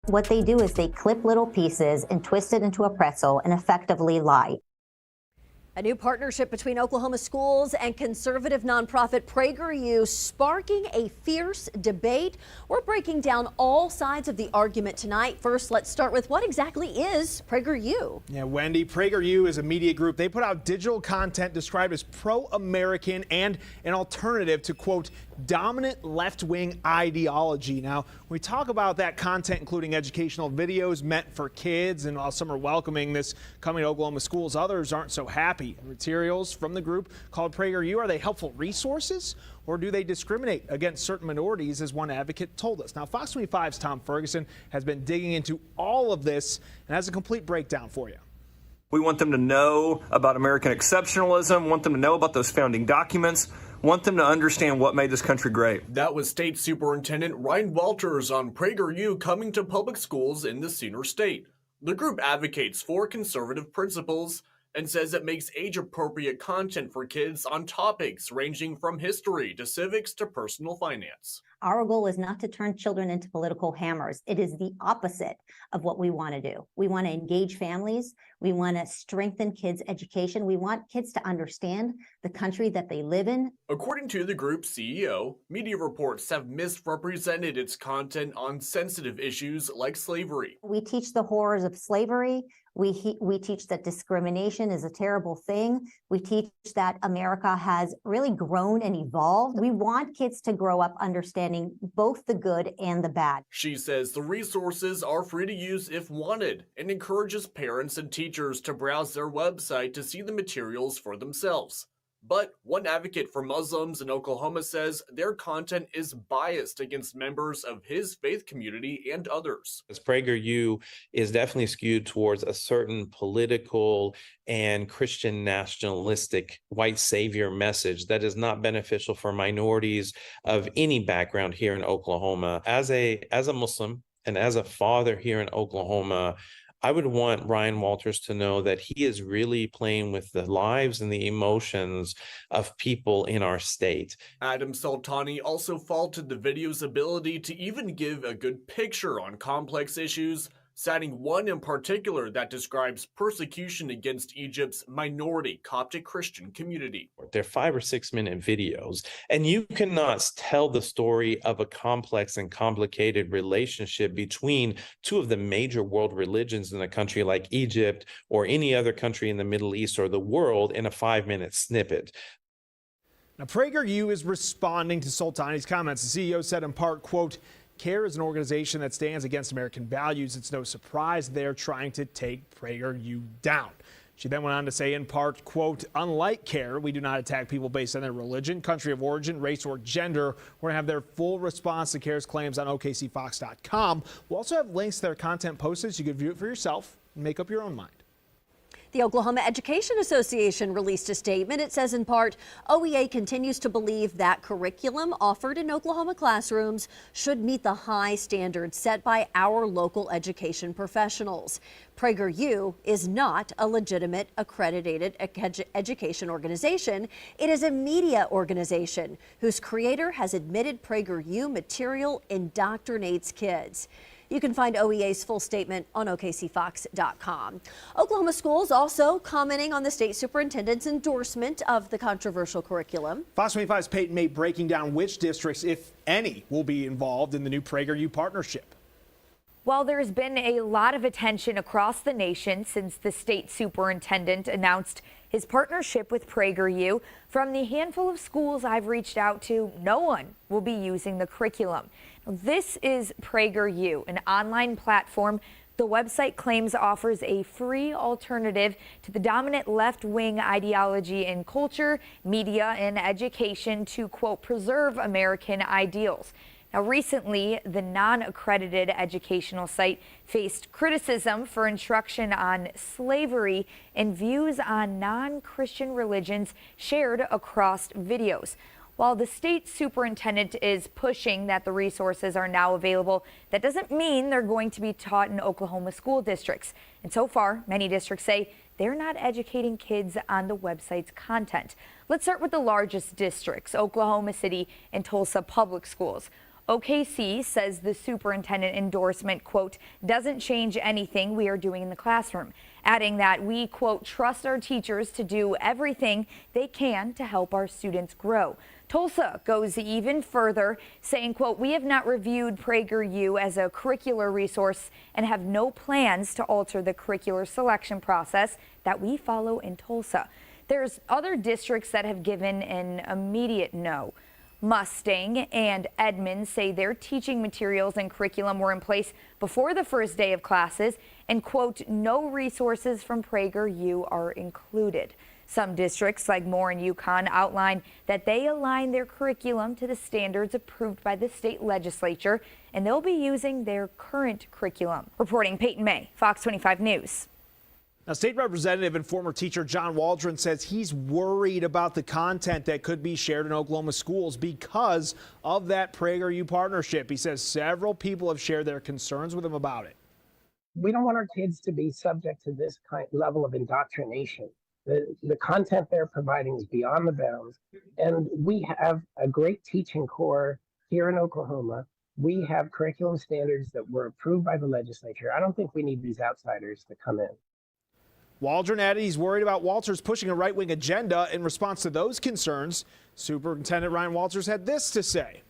What they do is they clip little pieces and twist it into a pretzel and effectively lie. A new partnership between Oklahoma schools and conservative nonprofit PragerU sparking a fierce debate. We're breaking down all sides of the argument tonight. First, let's start with what exactly is PragerU? Yeah, Wendy, PragerU is a media group. They put out digital content described as pro-American and an alternative to, quote, dominant left-wing ideology. Now, we talk about that content, including educational videos meant for kids, and while some are welcoming this coming to Oklahoma schools, others aren't so happy. Materials from the group called PragerU, are they helpful resources, or do they discriminate against certain minorities, as one advocate told us? Now, Fox 25's Tom Ferguson has been digging into all of this and has a complete breakdown for you. We want them to know about American exceptionalism, want them to know about those founding documents, want them to understand what made this country great. That was State Superintendent Ryan Walters on PragerU coming to public schools in the Sooner State. The group advocates for conservative principles and says it makes age-appropriate content for kids on topics ranging from history to civics to personal finance. Our goal is not to turn children into political hammers. It is the opposite of what we want to do. We want to engage families. We want to strengthen kids' education. We want kids to understand the country that they live in. According to the group's CEO, media reports have misrepresented its content on sensitive issues like slavery. We teach the horrors of slavery. We teach that discrimination is a terrible thing. We teach that America has really grown and evolved. We want kids to grow up understanding both the good and the bad. She says the resources are free to use if wanted and encourages parents and teachers to browse their website to see the materials for themselves. But one advocate for Muslims in Oklahoma says their content is biased against members of his faith community and others. PragerU is definitely skewed towards a certain political and Christian nationalistic white savior message that is not beneficial for minorities of any background here in Oklahoma. As a Muslim and as a father here in Oklahoma, I would want Ryan Walters to know that he is really playing with the lives and the emotions of people in our state. Adam Soltani also faulted the video's ability to even give a good picture on complex issues, citing one in particular that describes persecution against Egypt's minority Coptic Christian community. They're 5 or 6 minute videos, and you cannot tell the story of a complex and complicated relationship between two of the major world religions in a country like Egypt or any other country in the Middle East or the world in a 5-minute snippet. Now, PragerU is responding to Soltani's comments. The CEO said in part, quote, CARE is an organization that stands against American values. It's no surprise they're trying to take PragerU down. She then went on to say in part, quote, unlike CARE, we do not attack people based on their religion, country of origin, race, or gender. We're going to have their full response to CARE's claims on OKCFox.com. We'll also have links to their content posted so you can view it for yourself and make up your own mind. The Oklahoma Education Association released a statement. It says in part, OEA continues to believe that curriculum offered in Oklahoma classrooms should meet the high standards set by our local education professionals. PragerU is not a legitimate accredited education organization. It is a media organization whose creator has admitted PragerU material indoctrinates kids. You can find OEA's full statement on OKCFox.com. Oklahoma schools also commenting on the state superintendent's endorsement of the controversial curriculum. Fox 25's Peyton May breaking down which districts, if any, will be involved in the new PragerU partnership. Well, there's been a lot of attention across the nation since the state superintendent announced his partnership with PragerU. From the handful of schools I've reached out to, no one will be using the curriculum. This is PragerU, an online platform the website claims offers a free alternative to the dominant left-wing ideology in culture, media, and education to, quote, preserve American ideals. Now, recently, the non-accredited educational site faced criticism for instruction on slavery and views on non-Christian religions shared across videos. While the state superintendent is pushing that the resources are now available, that doesn't mean they're going to be taught in Oklahoma school districts. And so far, many districts say they're not educating kids on the website's content. Let's start with the largest districts, Oklahoma City and Tulsa Public Schools. OKC says the superintendent endorsement, quote, doesn't change anything we are doing in the classroom, adding that we, quote, trust our teachers to do everything they can to help our students grow. Tulsa goes even further, saying, quote, we have not reviewed PragerU as a curricular resource and have no plans to alter the curricular selection process that we follow in Tulsa. There's other districts that have given an immediate no. Mustang and Edmond say their teaching materials and curriculum were in place before the first day of classes and, quote, no resources from PragerU are included. Some districts like Moore and Yukon outline that they align their curriculum to the standards approved by the state legislature, and they'll be using their current curriculum. Reporting Peyton May, Fox 25 News. Now, State Representative and former teacher John Waldron says he's worried about the content that could be shared in Oklahoma schools because of that PragerU partnership. He says several people have shared their concerns with him about it. We don't want our kids to be subject to this level of indoctrination. The content they're providing is beyond the bounds. And we have a great teaching core here in Oklahoma. We have curriculum standards that were approved by the legislature. I don't think we need these outsiders to come in. Waldron added he's worried about Walters pushing a right-wing agenda. In response to those concerns, Superintendent Ryan Walters had this to say.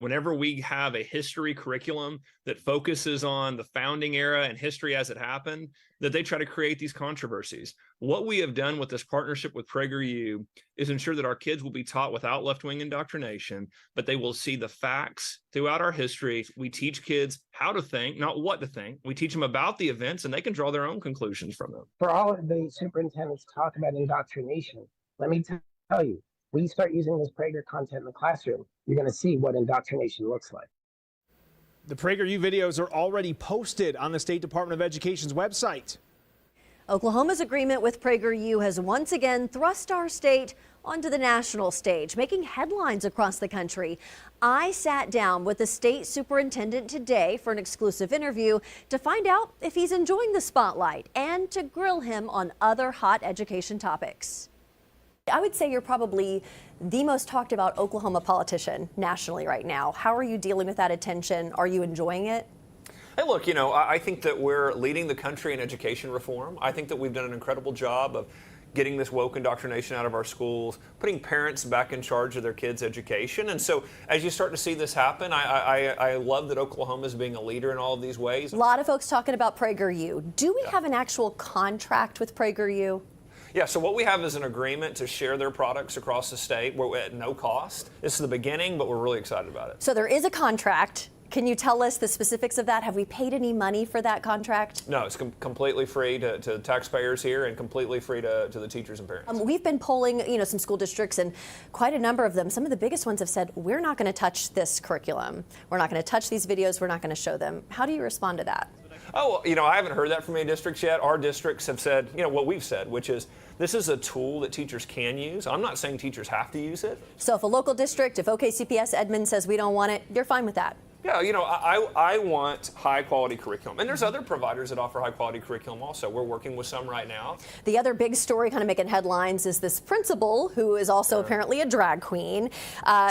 Whenever we have a history curriculum that focuses on the founding era and history as it happened, that they try to create these controversies. What we have done with this partnership with PragerU is ensure that our kids will be taught without left-wing indoctrination, but they will see the facts throughout our history. We teach kids how to think, not what to think. We teach them about the events, and they can draw their own conclusions from them. For all of the superintendents talk about indoctrination, let me tell you, when you start using this Prager content in the classroom, you're going to see what indoctrination looks like. The PragerU videos are already posted on the State Department of Education's website. Oklahoma's agreement with PragerU has once again thrust our state onto the national stage, making headlines across the country. I sat down with the state superintendent today for an exclusive interview to find out if he's enjoying the spotlight and to grill him on other hot education topics. I would say you're probably the most talked about Oklahoma politician nationally right now. How are you dealing with that attention? Are you enjoying it? Hey, look, I think that we're leading the country in education reform. I think that we've done an incredible job of getting this woke indoctrination out of our schools, putting parents back in charge of their kids' education. And so as you start to see this happen, I love that Oklahoma is being a leader in all of these ways. A lot of folks talking about PragerU. Do we have an actual contract with PragerU? Yeah, so what we have is an agreement to share their products across the state at no cost. This is the beginning, but we're really excited about it. So there is a contract. Can you tell us the specifics of that? Have we paid any money for that contract? No, it's completely free to taxpayers here and completely free to the teachers and parents. We've been polling, some school districts, and quite a number of them, some of the biggest ones have said, we're not going to touch this curriculum. We're not going to touch these videos. We're not going to show them. How do you respond to that? Oh, I haven't heard that from any districts yet. Our districts have said, what we've said, which is this is a tool that teachers can use. I'm not saying teachers have to use it. So if a local district, if OKCPS Edmond says we don't want it, you're fine with that? Yeah, I want high quality curriculum. And there's other providers that offer high quality curriculum also. We're working with some right now. The other big story kind of making headlines is this principal who is also apparently a drag queen.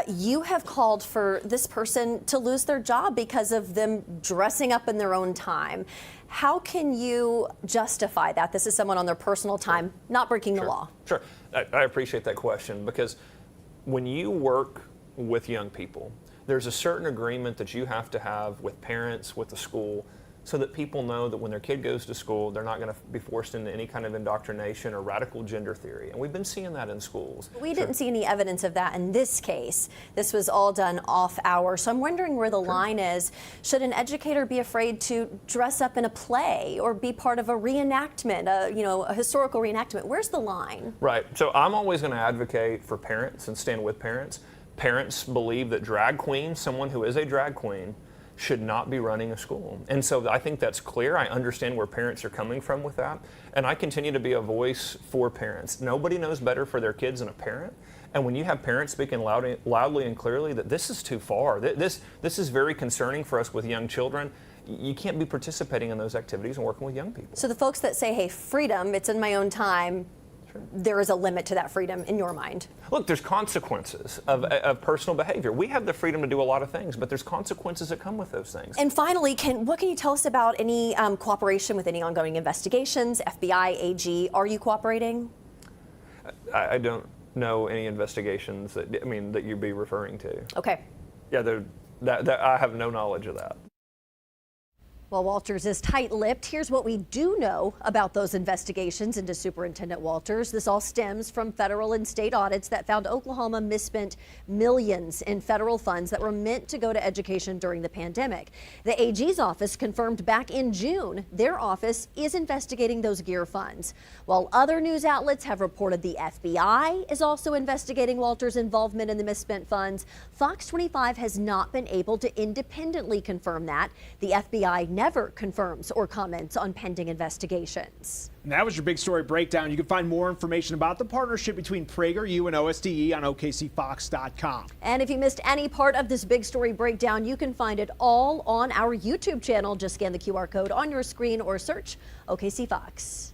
You have called for this person to lose their job because of them dressing up in their own time. How can you justify that? This is someone on their personal time, not breaking the law. Sure. I appreciate that question because when you work with young people, there's a certain agreement that you have to have with parents, with the school, so that people know that when their kid goes to school, they're not going to be forced into any kind of indoctrination or radical gender theory. And we've been seeing that in schools. We didn't see any evidence of that in this case. This was all done off hours. So I'm wondering where the line is. Should an educator be afraid to dress up in a play or be part of a reenactment, a historical reenactment? Where's the line? Right. So I'm always going to advocate for parents and stand with parents. Parents believe that drag queen, someone who is a drag queen, should not be running a school. And so I think that's clear. I understand where parents are coming from with that. And I continue to be a voice for parents. Nobody knows better for their kids than a parent. And when you have parents speaking loudly and clearly that this is too far, this is very concerning for us with young children, you can't be participating in those activities and working with young people. So the folks that say, hey, freedom, it's in my own time, there is a limit to that freedom in your mind? Look, there's consequences of personal behavior. We have the freedom to do a lot of things, but there's consequences that come with those things. And finally, what can you tell us about any cooperation with any ongoing investigations, FBI, AG? Are you cooperating? I don't know any investigations that you'd be referring to. Okay. Yeah, I have no knowledge of that. Well, Walters is tight-lipped. Here's what we do know about those investigations into Superintendent Walters. This all stems from federal and state audits that found Oklahoma misspent millions in federal funds that were meant to go to education during the pandemic. The AG's office confirmed back in June their office is investigating those GEAR funds. While other news outlets have reported the FBI is also investigating Walters' involvement in the misspent funds, FOX25 has not been able to independently confirm that. The FBI never confirms or comments on pending investigations. And that was your big story breakdown. You can find more information about the partnership between PragerU and OSDE on OKCFox.com. And if you missed any part of this big story breakdown, you can find it all on our YouTube channel. Just scan the QR code on your screen or search OKC Fox.